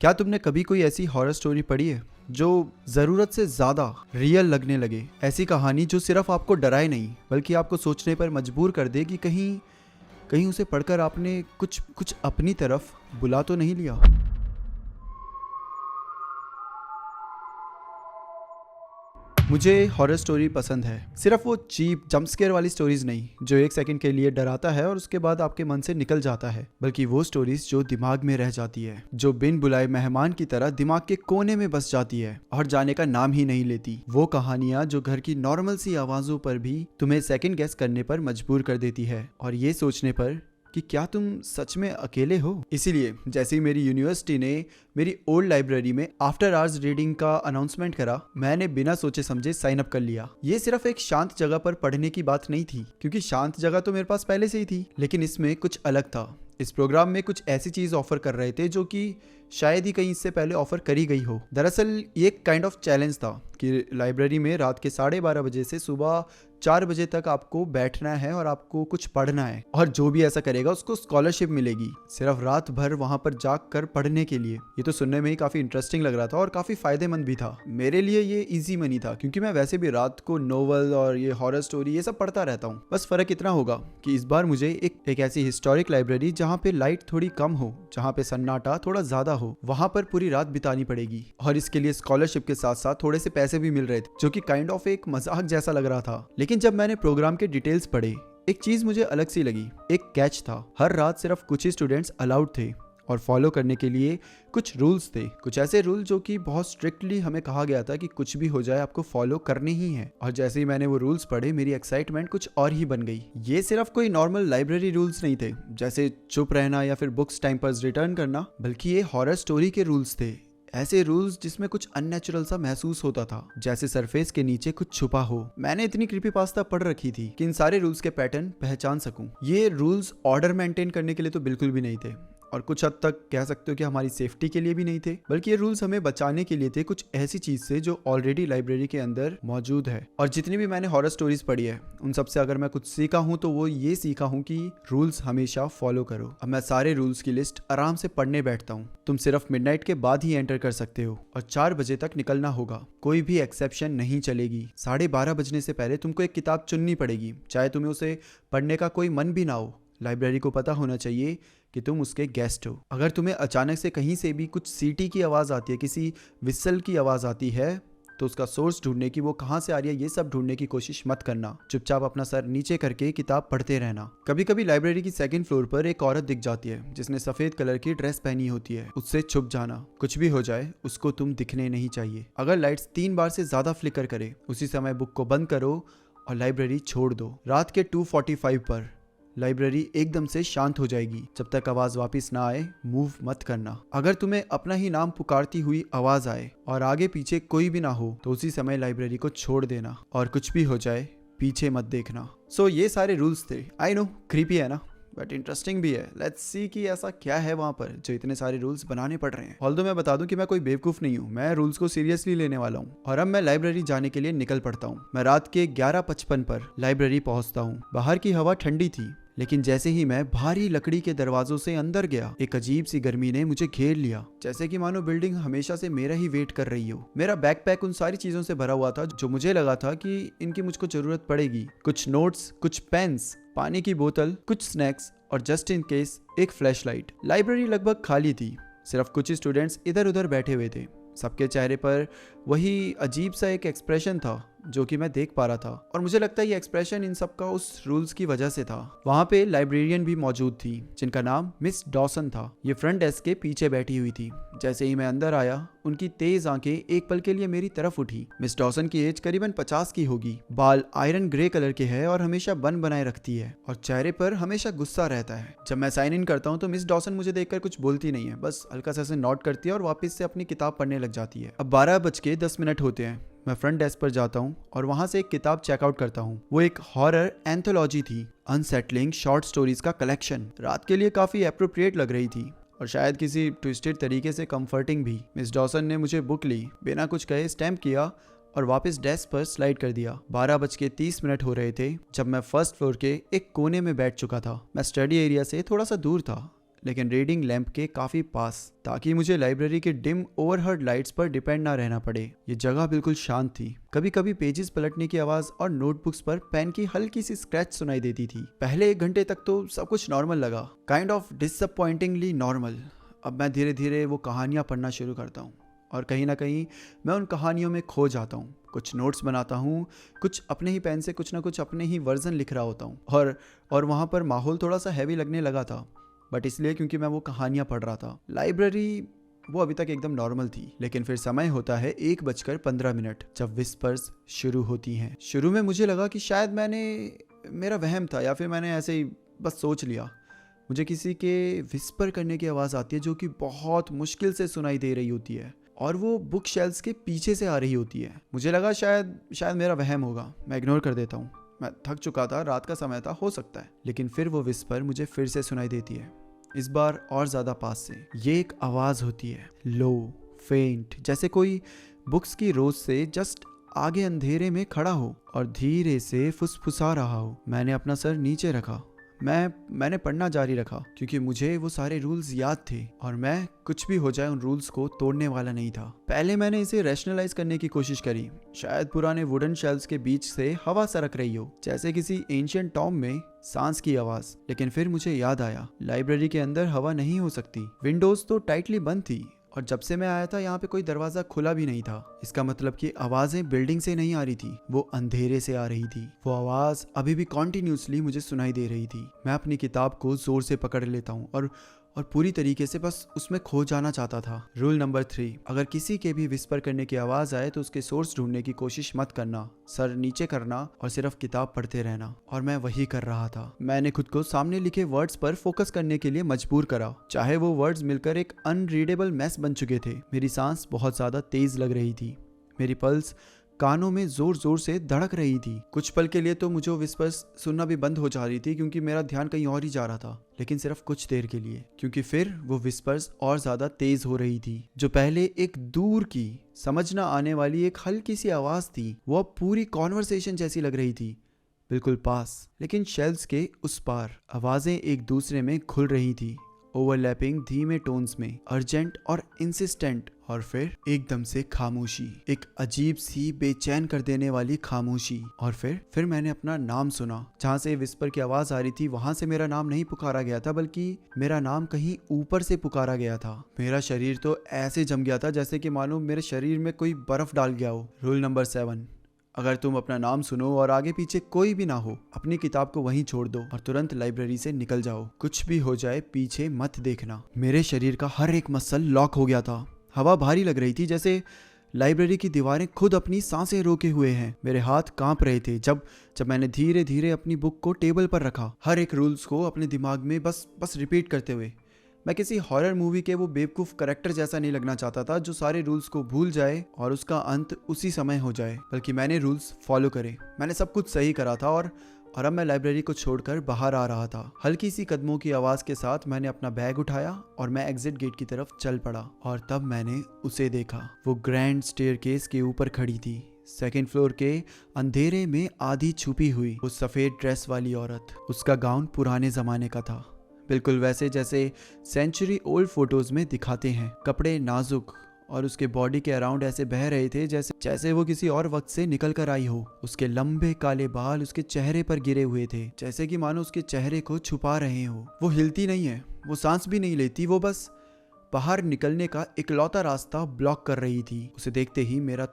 क्या तुमने कभी कोई ऐसी हॉरर स्टोरी पढ़ी है जो ज़रूरत से ज़्यादा रियल लगने लगे? ऐसी कहानी जो सिर्फ आपको डराए नहीं बल्कि आपको सोचने पर मजबूर कर दे कि कहीं कहीं उसे पढ़कर आपने कुछ कुछ अपनी तरफ बुला तो नहीं लिया। मुझे हॉरर स्टोरी पसंद है, सिर्फ वो चीप जंप स्केयर वाली स्टोरीज नहीं जो एक सेकंड के लिए डराता है और उसके बाद आपके मन से निकल जाता है, बल्कि वो स्टोरीज जो दिमाग में रह जाती है, जो बिन बुलाए मेहमान की तरह दिमाग के कोने में बस जाती है और जाने का नाम ही नहीं लेती। वो कहानियां जो घर की नॉर्मल सी आवाजों पर भी तुम्हें सेकंड गेस करने पर मजबूर कर देती है और ये सोचने पर कि क्या तुम सच में अकेले हो। इसीलिए जैसे ही मेरी यूनिवर्सिटी ने मेरी ओल्ड लाइब्रेरी में आफ्टर आवर्स रीडिंग का अनाउंसमेंट करा, मैंने बिना सोचे समझे साइन अप कर लिया। ये सिर्फ एक शांत जगह पर पढ़ने की बात नहीं थी, क्योंकि शांत जगह तो मेरे पास पहले से ही थी, लेकिन इसमें कुछ अलग था। इस प्रोग्राम में कुछ ऐसी चीज ऑफर कर रहे थे जो कि शायद ही कहीं इससे पहले ऑफर करी गई हो। दरअसल ये एक काइंड ऑफ चैलेंज था कि लाइब्रेरी में रात के 12:30 बजे से सुबह 4 बजे तक आपको बैठना है और आपको कुछ पढ़ना है, और जो भी ऐसा करेगा उसको स्कॉलरशिप मिलेगी, सिर्फ रात भर वहां पर जाग कर पढ़ने के लिए। ये तो सुनने में ही काफी इंटरेस्टिंग लग रहा था और काफी फायदेमंद भी था। मेरे लिए ये इजी मनी था, क्योंकि मैं वैसे भी रात को नोवेल और ये हॉरर स्टोरी ये सब पढ़ता रहता हूँ। बस फर्क इतना होगा कि इस बार मुझे एक ऐसी हिस्टोरिक लाइब्रेरी जहाँ पे लाइट थोड़ी कम हो, जहाँ पे सन्नाटा थोड़ा ज्यादा हो, वहां पर पूरी रात बितानी पड़ेगी। और इसके लिए स्कॉलरशिप के साथ साथ थोड़े से पैसे भी मिल रहे थे, जो कि काइंड ऑफ एक मजाक जैसा लग रहा था। लेकिन जब मैंने प्रोग्राम के डिटेल्स पढ़े, एक चीज मुझे अलग सी लगी। एक कैच था, हर रात सिर्फ कुछ ही स्टूडेंट्स अलाउड थे और फॉलो करने के लिए कुछ रूल्स थे, कुछ ऐसे रूल जो कि बहुत स्ट्रिक्टली हमें कहा गया था कि कुछ भी हो जाए आपको फॉलो करने ही है। और जैसे ही मैंने वो रूल्स पढ़े, मेरी एक्साइटमेंट कुछ और ही बन गई। ये सिर्फ कोई नॉर्मल लाइब्रेरी रूल्स नहीं थे, जैसे चुप रहना या फिर बुक्स टाइम पर रिटर्न करना, बल्कि ये हॉरर स्टोरी के रूल्स थे। ऐसे रूल्स जिसमें कुछ अननेचुरल सा महसूस होता था, जैसे सरफेस के नीचे कुछ छुपा हो। मैंने इतनी क्रीपीपास्ता पढ़ रखी थी कि इन सारे रूल्स के पैटर्न पहचान सकूं। ये रूल्स ऑर्डर मेंटेन करने के लिए तो बिल्कुल भी नहीं थे, और कुछ हद तक कह सकते हो कि हमारी सेफ्टी के लिए भी नहीं थे, बल्कि ये रूल्स हमें बचाने के लिए थे कुछ ऐसी चीज से जो ऑलरेडी लाइब्रेरी के अंदर मौजूद है। और जितनी भी मैंने हॉरर स्टोरीज पढ़ी है, उन सबसे अगर मैं कुछ सीखा हूं तो वो ये सीखा हूं कि रूल्स हमेशा फॉलो करो। अब मैं सारे रूल्स की लिस्ट आराम से पढ़ने बैठता हूँ। तुम सिर्फ मिडनाइट के बाद ही एंटर कर सकते हो और 4 बजे तक निकलना होगा। कोई भी एक्सेप्शन नहीं चलेगी। 12:30 बजने से पहले तुमको एक किताब चुननी पड़ेगी, चाहे तुम्हें उसे पढ़ने का कोई मन भी ना हो। लाइब्रेरी को पता होना चाहिए कि तुम उसके गेस्ट हो। अगर तुम्हें अचानक से कहीं से भी कुछ सीटी की आवाज़ आती है, किसी विसल की आवाज़ आती है, तो उसका सोर्स ढूंढने की, वो कहाँ से आ रही है, ये सब ढूंढने की कोशिश मत करना। चुपचाप अपना सर नीचे करके किताब पढ़ते रहना। कभी कभी लाइब्रेरी की सेकंड फ्लोर पर एक औरत दिख जाती है जिसने सफ़ेद कलर की ड्रेस पहनी होती है। उससे छुप जाना। कुछ भी हो जाए उसको तुम दिखने नहीं चाहिए। अगर लाइट्स 3 बार से ज़्यादा फ्लिकर करे, उसी समय बुक को बंद करो और लाइब्रेरी छोड़ दो। रात के 2:45 पर लाइब्रेरी एकदम से शांत हो जाएगी। जब तक आवाज वापस ना आए, मूव मत करना। अगर तुम्हें अपना ही नाम पुकारती हुई आवाज आए और आगे पीछे कोई भी ना हो, तो उसी समय लाइब्रेरी को छोड़ देना और कुछ भी हो जाए पीछे मत देखना। सो ये सारे रूल्स थे। आई नो क्रीपी है ना, बट इंटरेस्टिंग भी है। लेट्स सी कि ऐसा क्या है वहाँ पर जो इतने सारे रूल्स बनाने पड़ रहे हैं। ऑल्दो मैं बता दूं कि मैं कोई बेवकूफ़ नहीं हूँ, मैं रूल्स को सीरियसली लेने वाला हूँ। और अब मैं लाइब्रेरी जाने के लिए निकल पड़ता हूँ। मैं रात के 11:55 पर लाइब्रेरी पहुँचता हूँ। बाहर की हवा ठंडी थी, लेकिन जैसे ही मैं भारी लकड़ी के दरवाजों से अंदर गया, एक अजीब सी गर्मी ने मुझे घेर लिया, जैसे कि मानो बिल्डिंग हमेशा से मेरा ही वेट कर रही हो। मेरा बैकपैक उन सारी चीजों से भरा हुआ था जो मुझे लगा था कि इनकी मुझको जरूरत पड़ेगी। कुछ नोट्स, कुछ पेन्स, पानी की बोतल, कुछ स्नैक्स और जस्ट इन केस एक फ्लैशलाइट। लाइब्रेरी लगभग खाली थी, सिर्फ कुछ ही स्टूडेंट्स इधर उधर बैठे हुए थे। सबके चेहरे पर वही अजीब सा एक एक्सप्रेशन था जो कि मैं देख पा रहा था, और मुझे लगता है ये एक्सप्रेशन इन सब का उस रूल्स की वजह से था। वहाँ पे लाइब्रेरियन भी मौजूद थी जिनका नाम मिस डॉसन था। ये फ्रंट डेस्क के पीछे बैठी हुई थी। जैसे ही मैं अंदर आया, उनकी तेज आंखें एक पल के लिए मेरी तरफ उठी। मिस डॉसन की एज करीबन 50 की होगी। बाल आयरन ग्रे कलर के है और हमेशा बन बनाए रखती है, और चेहरे पर हमेशा गुस्सा रहता है। जब मैं साइन इन करता हूँ तो मिस डॉसन मुझे देखकर कुछ बोलती नहीं है, बस हल्का सा नोट करती है और वापस से अपनी किताब पढ़ने लग जाती है। अब 12:10 होते हैं। मैं फ्रंट डेस्क पर जाता हूँ और वहां से एक किताब चेकआउट करता हूँ। वो एक हॉरर एंथोलॉजी थी, अनसेटलिंग शॉर्ट स्टोरीज का कलेक्शन। रात के लिए काफी एप्रोप्रिएट लग रही थी और शायद किसी ट्विस्टेड तरीके से कंफर्टिंग भी। मिस डॉसन ने मुझे बुक ली, बिना कुछ कहे स्टैम्प किया और वापस डेस्क पर स्लाइड कर दिया। 12:30 हो रहे थे जब मैं फर्स्ट फ्लोर के एक कोने में बैठ चुका था। मैं स्टडी एरिया से थोड़ा सा दूर था, लेकिन रीडिंग लैंप के काफ़ी पास, ताकि मुझे लाइब्रेरी के डिम ओवरहेड लाइट्स पर डिपेंड ना रहना पड़े। ये जगह बिल्कुल शांत थी। कभी कभी पेजेस पलटने की आवाज़ और नोटबुक्स पर पेन की हल्की सी स्क्रैच सुनाई देती थी। पहले 1 घंटे तक तो सब कुछ नॉर्मल लगा, काइंड ऑफ डिसअपॉइंटिंगली नॉर्मल। अब मैं धीरे धीरे वो कहानियाँ पढ़ना शुरू करता हूँ और कहीं ना कहीं मैं उन कहानियों में खो जाता हूँ। कुछ नोट्स बनाता हूँ, कुछ अपने ही पेन से कुछ ना कुछ अपने ही वर्जन लिख रहा होता हूँ। और वहाँ पर माहौल थोड़ा सा हैवी लगने लगा था, बट इसलिए क्योंकि मैं वो कहानियाँ पढ़ रहा था। लाइब्रेरी वो अभी तक एकदम नॉर्मल थी, लेकिन फिर समय होता है 1:15, जब विस्पर्स शुरू होती हैं। शुरू में मुझे लगा कि शायद मेरा वहम था या फिर मैंने ऐसे ही बस सोच लिया। मुझे किसी के विस्पर करने की आवाज़ आती है जो कि बहुत मुश्किल से सुनाई दे रही होती है और वो बुक शेल्फ्स के पीछे से आ रही होती है। मुझे लगा शायद मेरा वहम होगा। मैं इग्नोर कर देता हूँ। मैं थक चुका था, रात का समय था, हो सकता है। लेकिन फिर वो विस्पर मुझे फिर से सुनाई देती है, इस बार और ज़्यादा पास से। ये एक आवाज़ होती है, लो, फेंट, जैसे कोई बुक्स की रोज से जस्ट आगे अंधेरे में खड़ा हो और धीरे से फुसफुसा रहा हो। मैंने अपना सर नीचे रखा। मैंने पढ़ना जारी रखा क्योंकि मुझे वो सारे रूल्स याद थे और मैं कुछ भी हो जाए उन रूल्स को तोड़ने वाला नहीं था। पहले मैंने इसे रैशनलाइज करने की कोशिश करी। शायद पुराने वुडन शेल्फ्स के बीच से हवा सरक रही हो, जैसे किसी एंशिएंट टॉम में सांस की आवाज। लेकिन फिर मुझे याद आया, लाइब्रेरी के अंदर हवा नहीं हो सकती। विंडोज तो टाइटली बंद थी और जब से मैं आया था यहाँ पे कोई दरवाजा खुला भी नहीं था। इसका मतलब कि आवाजें बिल्डिंग से नहीं आ रही थी, वो अंधेरे से आ रही थी। वो आवाज अभी भी कॉन्टिन्यूसली मुझे सुनाई दे रही थी। मैं अपनी किताब को जोर से पकड़ लेता हूँ और पूरी तरीके से बस उसमें खो जाना चाहता था। रूल नंबर 3, अगर किसी के भी विस्पर करने की आवाज आए तो उसके सोर्स ढूंढने की कोशिश मत करना, सर नीचे करना और सिर्फ किताब पढ़ते रहना। और मैं वही कर रहा था। मैंने खुद को सामने लिखे वर्ड्स पर फोकस करने के लिए मजबूर करा, चाहे वो वर्ड्स मिलकर एक अनरीडेबल मैस बन चुके थे। मेरी सांस बहुत ज्यादा तेज लग रही थी, मेरी पल्स कानों में जोर जोर से धड़क रही थी। कुछ पल के लिए तो मुझे विस्पर्स सुनना भी बंद हो जा रही थी क्योंकि मेरा ध्यान कहीं और ही जा रहा था। लेकिन सिर्फ कुछ देर के लिए, क्योंकि फिर वो विस्पर्स और ज्यादा तेज हो रही थी। जो पहले एक दूर की समझ ना आने वाली एक हल्की सी आवाज थी, वो अब पूरी कॉन्वर्सेशन जैसी लग रही थी, बिल्कुल पास, लेकिन शेल्फ्स के उस पार। आवाजें एक दूसरे में घुल रही थी, ओवरलैपिंग धीमे टोन्स में, अर्जेंट और इंसिस्टेंट। और फिर एकदम से खामोशी, एक अजीब सी बेचैन कर देने वाली खामोशी। और फिर मैंने अपना नाम सुना। जहाँ से विस्पर की आवाज आ रही थी वहां से मेरा नाम नहीं पुकारा गया था, बल्कि मेरा नाम कहीं ऊपर से पुकारा गया था। मेरा शरीर तो ऐसे जम गया था जैसे कि मानो मेरे शरीर में कोई बर्फ डाल गया हो। रूल नंबर 7, अगर तुम अपना नाम सुनो और आगे पीछे कोई भी ना हो, अपनी किताब को वहीं छोड़ दो और तुरंत लाइब्रेरी से निकल जाओ। कुछ भी हो जाए पीछे मत देखना। मेरे शरीर का हर एक मसल लॉक हो गया था। हवा भारी लग रही थी, जैसे लाइब्रेरी की दीवारें खुद अपनी सांसें रोके हुए हैं। मेरे हाथ कांप रहे थे जब मैंने धीरे धीरे अपनी बुक को टेबल पर रखा, हर एक रूल्स को अपने दिमाग में बस रिपीट करते हुए। मैं किसी हॉरर मूवी के वो बेवकूफ़ कैरेक्टर जैसा नहीं लगना चाहता था जो सारे रूल्स को भूल जाए और उसका अंत उसी समय हो जाए, बल्कि मैंने रूल्स फॉलो करे। मैंने सब कुछ सही करा था और अब मैं लाइब्रेरी को छोड़कर बाहर आ रहा था। हल्की सी कदमों की आवाज़ के साथ मैंने अपना बैग उठाया और मैं एग्जिट गेट की तरफ चल पड़ा। और तब मैंने उसे देखा। वो ग्रैंड स्टेयरकेस के ऊपर खड़ी थी, 2nd फ्लोर के अंधेरे में आधी छुपी हुई। वो सफ़ेद ड्रेस वाली औरत, उसका गाउन पुराने ज़माने का था, बिल्कुल वैसे जैसे सेंचुरी ओल्ड फोटोज़ में दिखाते हैं। कपड़े नाजुक और उसके बॉडी के अराउंड ऐसे बह रहे थे जैसे वो किसी और वक्त से निकल कर आई हो। उसके लंबे काले बाल उसके चेहरे पर गिरे हुए थे, जैसे कि मानो उसके चेहरे को छुपा रहे हो। वो हिलती नहीं है, वो सांस भी नहीं लेती, वो बस बाहर निकलने का इकलौता रास्ता ब्लॉक कर रही थी। उसे देखते ही मेरा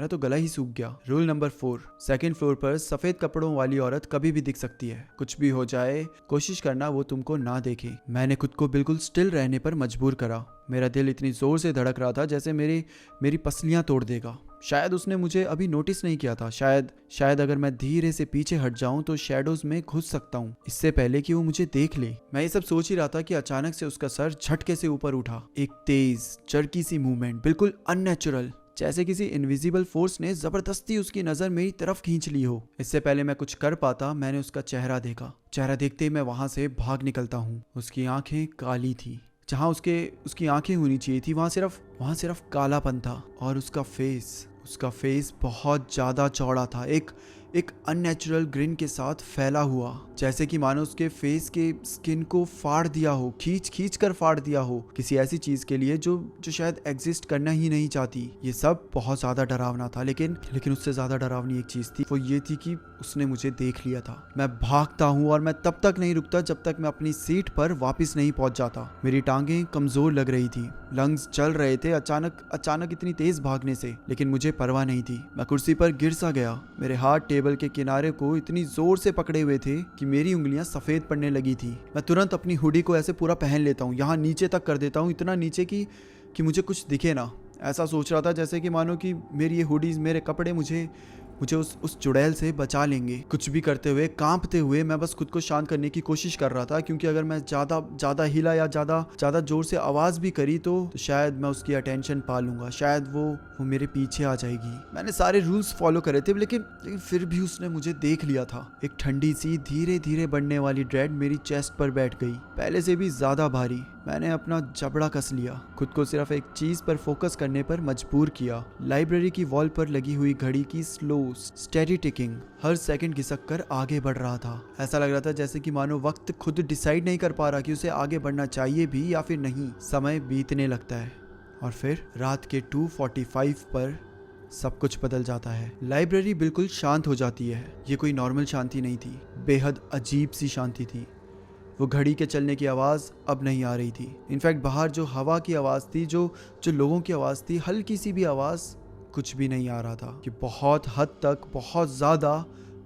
तो गला ही सूख गया। रूल नंबर 4, 2nd फ्लोर पर सफेद कपड़ों वाली औरत कभी भी दिख सकती है। कुछ भी हो जाए कोशिश करना वो तुमको ना देखे। मैंने खुद को बिल्कुल स्टिल रहने पर मजबूर करा। मेरा दिल इतनी जोर से धड़क रहा था जैसे मेरी पसलियां तोड़ देगा। शायद उसने मुझे अभी नोटिस नहीं किया था। शायद अगर मैं धीरे से पीछे हट जाऊं तो शैडोज में घुस सकता हूं, इससे पहले कि वो मुझे देख ले। मैं ये सब सोच ही रहा था कि अचानक से उसका सर झटके से ऊपर उठा। एक तेज चरकी सी मूवमेंट, बिल्कुल अननेचुरल, जैसे किसी इनविजिबल फोर्स ने जबरदस्ती उसकी नजर मेरी तरफ खींच ली हो। इससे पहले मैं कुछ कर पाता, मैंने उसका चेहरा देखा। चेहरा देखते ही मैं वहां से भाग निकलता हूँ। उसकी आंखें काली थी, जहाँ उसकी आंखें होनी चाहिए थी वहां सिर्फ कालापन था। और उसका फेस बहुत ज्यादा चौड़ा था, एक एक अननेचुरल ग्रिन के साथ फैला हुआ, जैसे कि मानो उसके फेस के स्किन को फाड़ दिया हो, खींच खींच कर फाड़ दिया हो किसी ऐसी चीज के लिए जो जो शायद एग्जिस्ट करना ही नहीं चाहती। ये सब बहुत ज्यादा डरावना था, लेकिन उससे ज्यादा डरावनी एक चीज थी, वो ये थी कि उसने मुझे देख लिया था। मैं भागता हूँ और मैं तब तक नहीं रुकता जब तक मैं अपनी सीट पर वापस नहीं पहुंच जाता। मेरी टांगें कमजोर लग रही थी, लंग्स चल रहे थे अचानक इतनी तेज भागने से, लेकिन मुझे परवाह नहीं थी। मैं कुर्सी पर गिर सा गया। मेरे हाथ टेबल के किनारे को इतनी जोर से पकड़े हुए थे कि मेरी उंगलियां सफेद पड़ने लगी थी। मैं तुरंत अपनी हुडी को ऐसे पूरा पहन लेता हूँ, यहाँ नीचे तक कर देता हूँ, इतना नीचे कि मुझे कुछ दिखे ना। ऐसा सोच रहा था जैसे कि मानो कि मेरी ये हुडीज, मेरे कपड़े मुझे उस चुड़ैल से बचा लेंगे। कुछ भी करते हुए, कांपते हुए मैं बस खुद को शांत करने की कोशिश कर रहा था, क्योंकि अगर मैं ज़्यादा हिला या ज़्यादा जोर से आवाज़ भी करी तो शायद मैं उसकी अटेंशन पा लूँगा, शायद वो मेरे पीछे आ जाएगी। मैंने सारे रूल्स फॉलो करे थे, लेकिन फिर भी उसने मुझे देख लिया था। एक ठंडी सी धीरे धीरे बढ़ने वाली ड्रेड मेरी चेस्ट पर बैठ गई, पहले से भी ज़्यादा भारी। मैंने अपना जबड़ा कस लिया, खुद को सिर्फ एक चीज पर फोकस करने पर मजबूर किया। लाइब्रेरी की वॉल पर लगी हुई घड़ी की स्लो स्टेडी टिकिंग हर सेकंड घिसक कर आगे बढ़ रहा था। ऐसा लग रहा था जैसे कि मानो वक्त खुद डिसाइड नहीं कर पा रहा कि उसे आगे बढ़ना चाहिए भी या फिर नहीं। समय बीतने लगता है और फिर रात के 2:45 पर सब कुछ बदल जाता है। लाइब्रेरी बिल्कुल शांत हो जाती है। ये कोई नॉर्मल शांति नहीं थी, बेहद अजीब सी शांति थी। वो घड़ी के चलने की आवाज़ अब नहीं आ रही थी। इनफैक्ट बाहर जो हवा की आवाज़ थी, जो लोगों की आवाज़ थी, हल्की सी भी आवाज़, कुछ भी नहीं आ रहा था। कि बहुत हद तक बहुत ज़्यादा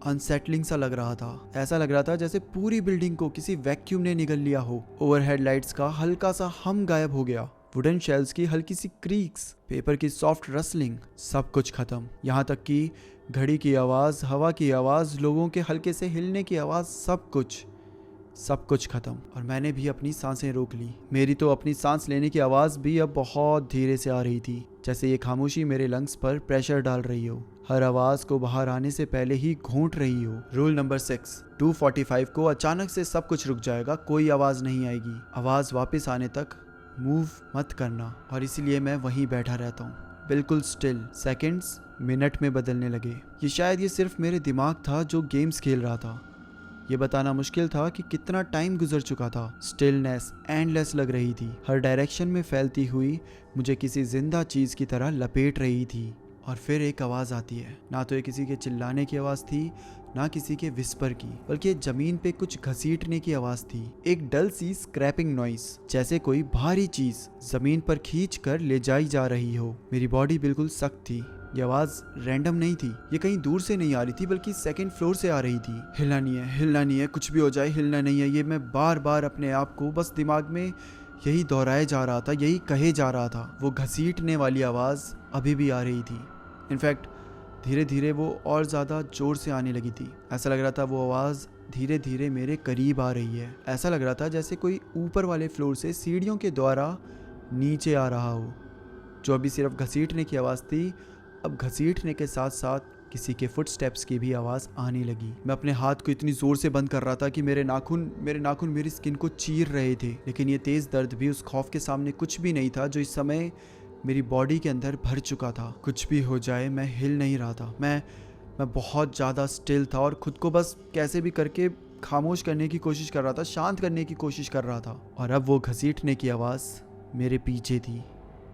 अनसेटलिंग सा लग रहा था। ऐसा लग रहा था जैसे पूरी बिल्डिंग को किसी वैक्यूम ने निगल लिया हो। ओवरहेड लाइट्स का हल्का सा हम गायब हो गया, वुडन शेल्स की हल्की सी क्रीक्स, पेपर की सॉफ्ट रसलिंग, सब कुछ खत्म। यहाँ तक कि घड़ी की आवाज़, हवा की आवाज़, लोगों के हल्के से हिलने की आवाज़, सब कुछ खत्म। और मैंने भी अपनी सांसें रोक ली। मेरी तो अपनी सांस लेने की आवाज़ भी अब बहुत धीरे से आ रही थी, जैसे ये खामोशी मेरे लंग्स पर प्रेशर डाल रही हो, हर आवाज़ को बाहर आने से पहले ही घोंट रही हो। रूल नंबर 6, 2:45 को अचानक से सब कुछ रुक जाएगा, कोई आवाज़ नहीं आएगी। आवाज़ वापस आने तक मूव मत करना। और इसीलिए मैं वहीं बैठा रहता हूँ, बिल्कुल स्टिल। सेकंड्स मिनट में बदलने लगे। ये शायद ये सिर्फ मेरे दिमाग था जो गेम्स खेल रहा था। ये बताना मुश्किल था कि कितना टाइम गुजर चुका था। स्टिलनेस एंडलेस लग रही थी, हर डायरेक्शन में फैलती हुई मुझे किसी जिंदा चीज की तरह लपेट रही थी। और फिर एक आवाज़ आती है। ना तो ये किसी के चिल्लाने की आवाज़ थी, ना किसी के विस्पर की, बल्कि जमीन पे कुछ घसीटने की आवाज़ थी। एक डल सी स्क्रैपिंग नॉइस, जैसे कोई भारी चीज जमीन पर खींच कर ले जाई जा रही हो। मेरी बॉडी बिल्कुल सख्त थी। ये आवाज़ रैंडम नहीं थी, ये कहीं दूर से नहीं आ रही थी, बल्कि सेकंड फ्लोर से आ रही थी। हिलना नहीं है, कुछ भी हो जाए हिलना नहीं है। ये मैं बार बार अपने आप को बस दिमाग में यही दोहराए जा रहा था, यही कहे जा रहा था। वो घसीटने वाली आवाज़ अभी भी आ रही थी। इनफैक्ट धीरे धीरे वो और ज़्यादा जोर से आने लगी थी। ऐसा लग रहा था वो आवाज़ धीरे धीरे मेरे करीब आ रही है। ऐसा लग रहा था जैसे कोई ऊपर वाले फ्लोर से सीढ़ियों के द्वारा नीचे आ रहा हो। जो अभी सिर्फ घसीटने की आवाज़ थी, अब घसीटने के साथ साथ किसी के फुटस्टेप्स की भी आवाज़ आने लगी। मैं अपने हाथ को इतनी ज़ोर से बंद कर रहा था कि मेरे नाखून मेरी स्किन को चीर रहे थे। लेकिन ये तेज़ दर्द भी उस खौफ के सामने कुछ भी नहीं था जो इस समय मेरी बॉडी के अंदर भर चुका था। कुछ भी हो जाए मैं हिल नहीं रहा था। मैं बहुत ज़्यादा स्टिल था और खुद को बस कैसे भी करके खामोश करने की कोशिश कर रहा था, शांत करने की कोशिश कर रहा था। और अब वो घसीटने की आवाज़ मेरे पीछे थी,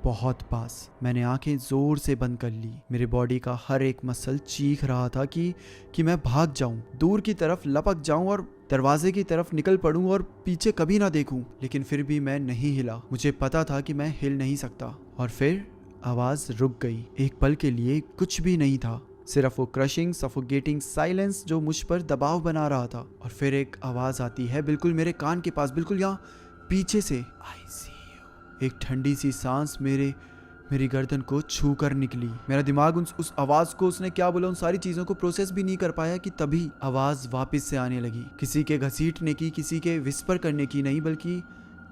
बहुत पास। मैंने आंखें जोर से बंद कर ली। मेरे बॉडी का हर एक मसल चीख रहा था कि मैं भाग जाऊं, दूर की तरफ लपक जाऊं और दरवाजे की तरफ निकल पड़ूं और पीछे कभी ना देखूं। लेकिन फिर भी मैं नहीं हिला। मुझे पता था कि मैं हिल नहीं सकता। और फिर आवाज रुक गई। एक पल के लिए कुछ भी नहीं था, सिर्फ वो क्रशिंग सफोकेटिंग साइलेंस जो मुझ पर दबाव बना रहा था। और फिर एक आवाज आती है बिल्कुल मेरे कान के पास, बिल्कुल यहाँ पीछे से, आई सी यू। एक ठंडी सी सांस मेरी गर्दन को छू कर निकली। मेरा दिमाग उस आवाज को, उसने क्या बोला, उन सारी चीजों को प्रोसेस भी नहीं कर पाया कि तभी आवाज वापस से आने लगी। किसी के घसीटने की, किसी के विस्पर करने की नहीं, बल्कि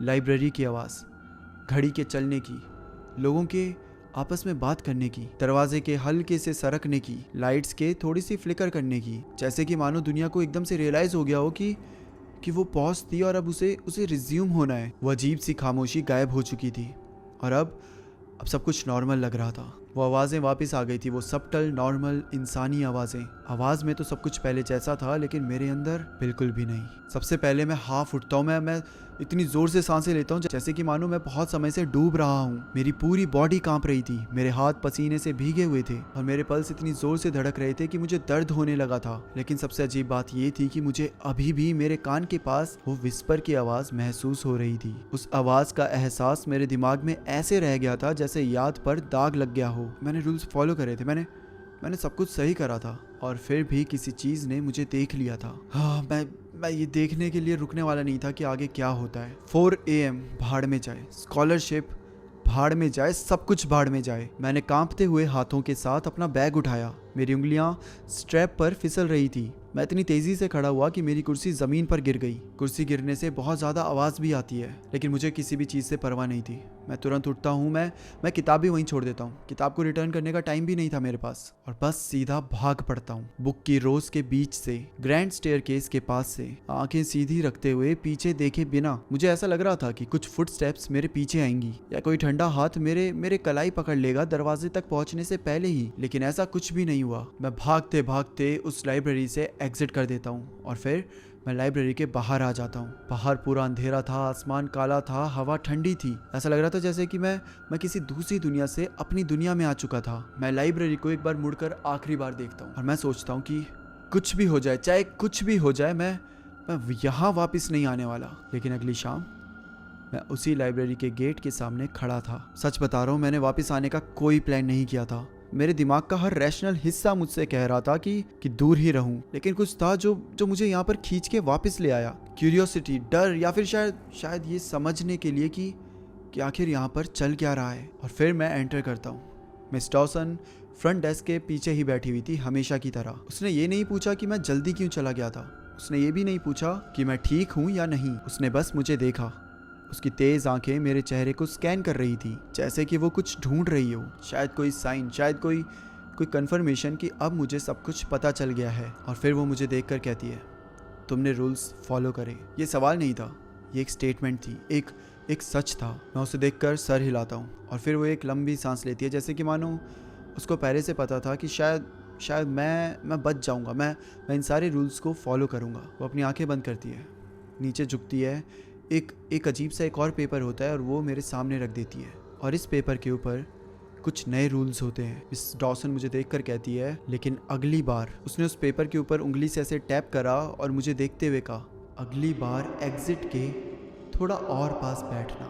लाइब्रेरी की आवाज, घड़ी के चलने की, लोगों के आपस में बात करने की, दरवाजे के हल्के से सरकने की, लाइट्स के थोड़ी सी फ्लिकर करने की। जैसे कि मानो दुनिया को एकदम से रियलाइज हो गया हो कि वो पॉज थी और अब उसे रिज्यूम होना है। वो अजीब सी खामोशी गायब हो चुकी थी और अब सब कुछ नॉर्मल लग रहा था। वो आवाज़ें वापस आ गई थी, वो सबटल नॉर्मल इंसानी आवाज़ें। आवाज़ में तो सब कुछ पहले जैसा था, लेकिन मेरे अंदर बिल्कुल भी नहीं। सबसे पहले मैं हाफ उठता हूँ, मैं इतनी ज़ोर से सांसें लेता हूँ जैसे कि मानो मैं बहुत समय से डूब रहा हूँ। मेरी पूरी बॉडी कांप रही थी, मेरे हाथ पसीने से भीगे हुए थे और मेरे पल्स इतनी ज़ोर से धड़क रहे थे कि मुझे दर्द होने लगा था। लेकिन सबसे अजीब बात ये थी कि मुझे अभी भी मेरे कान के पास वो विस्पर की आवाज़ महसूस हो रही थी। उस आवाज़ का एहसास मेरे दिमाग में ऐसे रह गया था जैसे याद पर दाग लग गया हो। मैंने रूल्स फॉलो करे थे, मैंने सब कुछ सही करा था, और फिर भी किसी चीज़ ने मुझे देख लिया था। हाँ, मैं ये देखने के लिए रुकने वाला नहीं था कि आगे क्या होता है। 4 AM भाड़ में जाए, स्कॉलरशिप भाड़ में जाए, सब कुछ भाड़ में जाए। मैंने कांपते हुए हाथों के साथ अपना बैग उठाया। मेरी उंगलियां स्ट्रैप पर फिसल रही थी। मैं इतनी तेजी से खड़ा हुआ कि मेरी कुर्सी जमीन पर गिर गई। कुर्सी गिरने से बहुत ज़्यादा आवाज़ भी आती है, लेकिन मुझे किसी भी चीज़ से परवाह नहीं थी। मैं तुरंत उठता हूँ, मैं किताब भी वहीं छोड़ देता हूँ। किताब को रिटर्न करने का टाइम भी नहीं था मेरे पास, और बस सीधा भाग पड़ता हूँ। बुक की रोज के बीच से, ग्रैंड स्टेयरकेस के पास से, आंखें सीधी रखते हुए पीछे देखे बिना। मुझे ऐसा लग रहा था कि कुछ फुटस्टेप्स मेरे पीछे आएंगी या कोई ठंडा हाथ मेरे कलाई पकड़ लेगा दरवाजे तक पहुंचने से पहले ही, लेकिन ऐसा कुछ भी नहीं हुआ। मैं भागते भागते उस लाइब्रेरी से एग्जिट कर देता हूँ और फिर मैं लाइब्रेरी के बाहर आ जाता हूँ। बाहर पूरा अंधेरा था, आसमान काला था, हवा ठंडी थी। ऐसा लग रहा था जैसे कि मैं किसी दूसरी दुनिया से अपनी दुनिया में आ चुका था। मैं लाइब्रेरी को एक बार मुड़कर आखिरी बार देखता हूँ और मैं सोचता हूँ कि कुछ भी हो जाए, चाहे कुछ भी हो जाए, मैं यहाँ वापस नहीं आने वाला। लेकिन अगली शाम मैं उसी लाइब्रेरी के गेट के सामने खड़ा था। सच बता रहा हूँ, मैंने वापस आने का कोई प्लान नहीं किया था। मेरे दिमाग का हर रैशनल हिस्सा मुझसे कह रहा था कि दूर ही रहूं, लेकिन कुछ था जो मुझे यहाँ पर खींच के वापस ले आया। क्यूरियोसिटी, डर, या फिर शायद ये समझने के लिए कि आखिर यहाँ पर चल क्या रहा है। और फिर मैं एंटर करता हूँ। मिस डॉसन फ्रंट डेस्क के पीछे ही बैठी हुई थी, हमेशा की तरह। उसने ये नहीं पूछा कि मैं जल्दी क्यों चला गया था। उसने ये भी नहीं पूछा कि मैं ठीक हूँ या नहीं। उसने बस मुझे देखा। उसकी तेज आंखें मेरे चेहरे को स्कैन कर रही थी, जैसे कि वो कुछ ढूंढ रही हो। शायद कोई साइन, शायद कोई कंफर्मेशन कि अब मुझे सब कुछ पता चल गया है। और फिर वो मुझे देखकर कहती है, तुमने रूल्स फॉलो करे। ये सवाल नहीं था, ये एक स्टेटमेंट थी, एक सच था। मैं उसे देखकर सर हिलाता हूँ और फिर वो एक लंबी सांस लेती है, जैसे कि मानो उसको पहले से पता था कि शायद मैं बच जाऊँगा, मैं इन सारे रूल्स को फॉलो करूँगा। वो अपनी आंखें बंद करती है, नीचे झुकती है। एक अजीब सा एक और पेपर होता है और वो मेरे सामने रख देती है, और इस पेपर के ऊपर कुछ नए रूल्स होते हैं। मिस डॉसन मुझे देखकर कहती है, लेकिन अगली बार। उसने उस पेपर के ऊपर उंगली से ऐसे टैप करा और मुझे देखते हुए कहा, अगली बार एग्जिट के थोड़ा और पास बैठना।